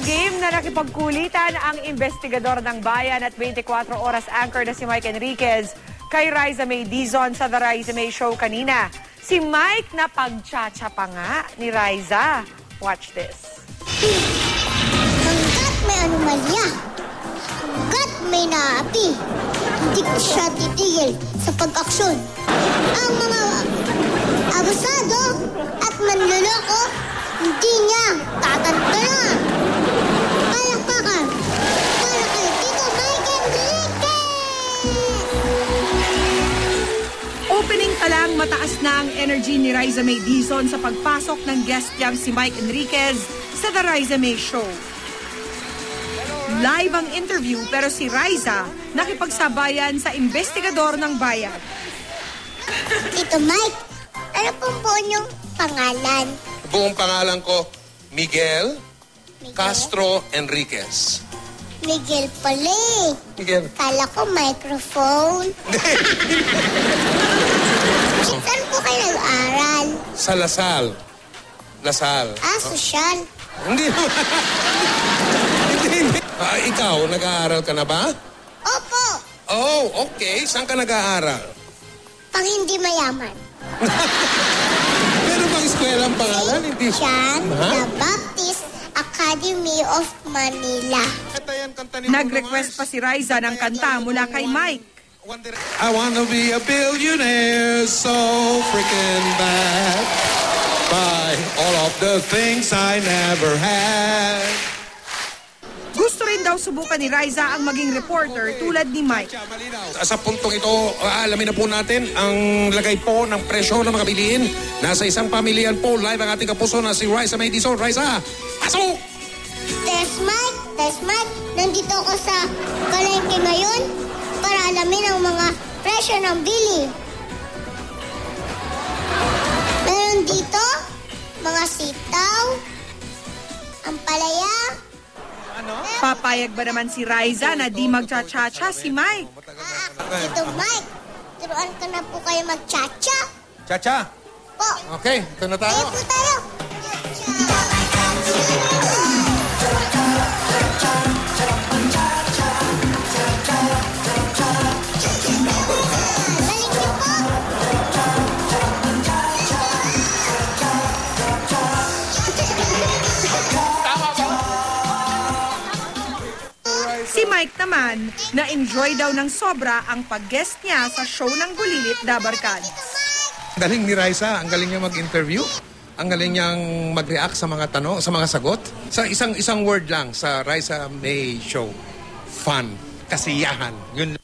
Game na nakipagkulitan ang investigador ng bayan at 24 oras anchor na si Mike Enriquez kay Riza May Dizon sa The Riza May Show kanina. Si Mike na pagtsatsa pa nga ni Riza. Watch this. Hanggat may anomalya, hanggat may naapi, hindi ko siya titigil sa pag-aksyon. Ang mga abusado at manloloko, hindi niya tatantanan. Palakpakan para kay Tito Mike Enriquez! Opening pa lang, mataas na ang energy ni Riza May Dizon sa pagpasok ng guest niyang si Mike Enriquez sa The Riza May Show. Live ang interview pero si Riza nakipagsabayan sa investigador ng bayan. Tito Mike, ano pong buo niyong pangalan? Buong pangalan ko, Miguel Castro Enriquez. Miguel pala eh. Miguel. Kala ko microphone. Saan po kayo nag-aral? Sa Lasal. Lasal. Sosyal. Hindi. Hindi. Ikaw, nag-aaral ka na ba? Opo. Oh, okay. Saan ka nag-aaral? Pang hindi mayaman. Meron bang eskwela ang pangalan? Hindi. John the Baptist Academy of Manila. Nag-request pa si Riza ng kanta mula kay Mike. I wanna be a billionaire so freaking bad. Buy all of the things I never had. Gusto rin daw subukan ni Riza ang maging reporter tulad ni Mike. Sa puntong ito, alamin na po natin ang lagay po ng presyo ng mga bilihin. Nasa isang pamilyan po, live ang ating kapuso na si Riza May Dizon. Riza, pasok! There's Mike. Nandito ako sa palengke ngayon para alamin ang mga presyo ng bili. Meron dito mga sitaw, ampalaya. Papayag ba naman si Riza na di magcha-cha-cha si Mike? Tito Mike, turuan ka na po kayo mag-cha-cha. Cha-cha. Po. Okay, ito na tayo. Tayo po tayo. Balik niyo po. Si Mike naman, na-enjoy daw ng sobra ang pag-guest niya sa show ng Bulilit Dabarkad. Galing ni Riza, ang galing niya mag-interview. Ang galing niyang mag-react sa mga tanong, sa mga sagot. Sa isang word lang sa Riza May Show. Fun. Kasiyahan. Yun